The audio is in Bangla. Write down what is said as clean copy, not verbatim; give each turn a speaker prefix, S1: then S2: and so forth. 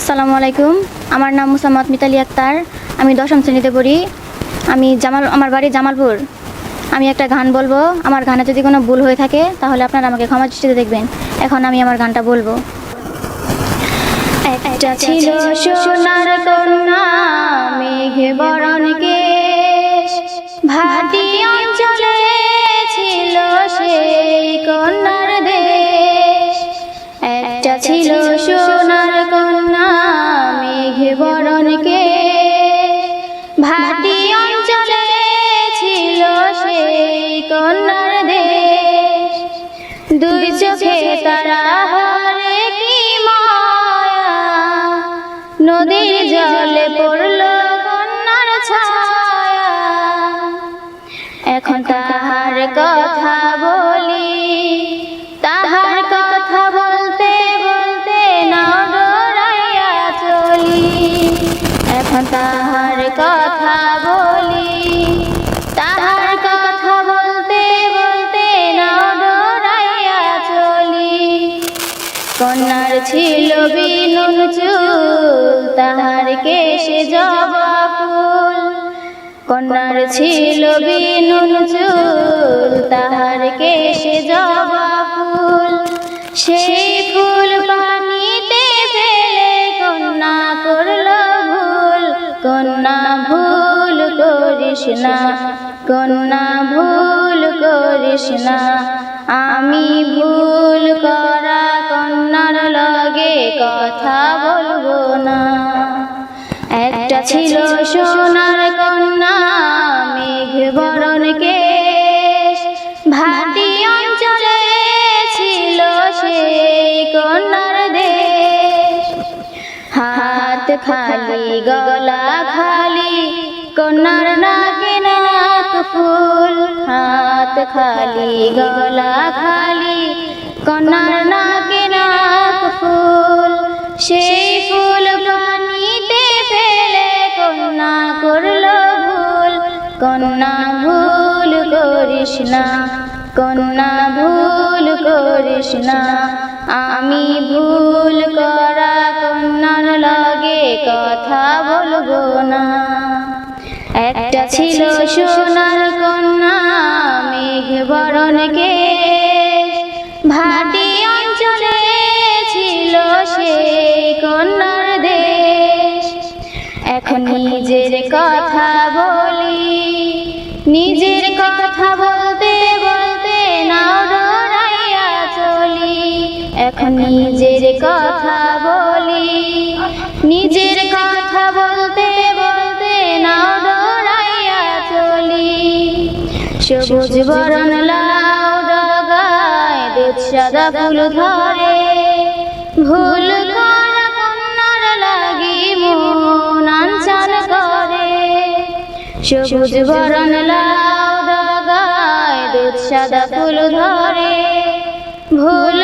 S1: আসসালামু আলাইকুম। আমার নাম মুসাম্মদ মিতালি আক্তার। আমি 10ম শ্রেণীতে পড়ি। আমার বাড়ি জামালপুর। আমি একটা গান বলবো। আমার গানে যদি কোনো ভুল হয়ে থাকে তাহলে আপনারা আমাকে ক্ষমা দৃষ্টিতে দেখবেন। এখন আমি আমার গানটা বলবো। একটা ছিল সোনার কন্যা, মেঘে বরণ কেশ, ভাটি অঞ্চলে ছিল সেই কন্যার দেশ। একটা ছিল সোনার কন্যা, মেঘে বরণ কেশ, ভাটি অঞ্চলে ছিল সেই কন্যার দেশ। দুই চোখে তারা হরে কি মায়া, নদীর জলে পড়ল কন্যার ছায়া। এখন তাহার কথা বলি, তাহার কথা বলতে বলতে নাও ডরাইয়া চলি। এখন তাহার কথা বলি, তাহার কথা বলতে বলতে নাও ডরাইয়া চলি। কন্যার ছিল বিনুন চুল, তাহার কেশে জবা ফুল। কন্যার ছিল বিনুন চুল, তাহার কেশে জবা ফুল। সেই ফুল পানিতে ফেলে কন্যা করল ভুল। কন্যা ভুল করিস না, কন্যা ভুল করিস না। আমি ভুল করা কন্যার লগে কথা বলবো না। একটা ছিল সোনার কন্যা, মেঘ বরণ কেশ, ভাটি অঞ্চলে ছিল সেই কন্যার দেশ। হাত খালি গলা খালি, কন্যার নাকে নাক ফুল। হাত খালি গলা খালি, কন্যার নাকে নাক ফুল। সেই ফুল পানিতে ফেলে কন্যা করল ভুল। কন্যা ভুল করিস না, কন্যা ভুল করিস না। আমি ভুল করা কন্যার লগে কথা বলবো না। একটা ছিল সোনার কন্যা, মেঘ বরণ কেশ, ভাটি অঞ্চলে ছিল সেই কন্যার দেশ। এখন নিজের কথা বলি, নিজের কথা বলতে বলতে নাও ডরাইয়া চলি। এখন নিজের কথা বলি, নিজের কথা বলতে বলতে নাও ডরাইয়া চলি। সবুজ বরণ লাউ ডগায় দুধ সাদা ফুল ধরে, ভুল করা কন্যার লাগি মন আনচান করে। সবুজ বরণ লাউ ডগায় দুধ সাদা ফুল ধরে, ভুল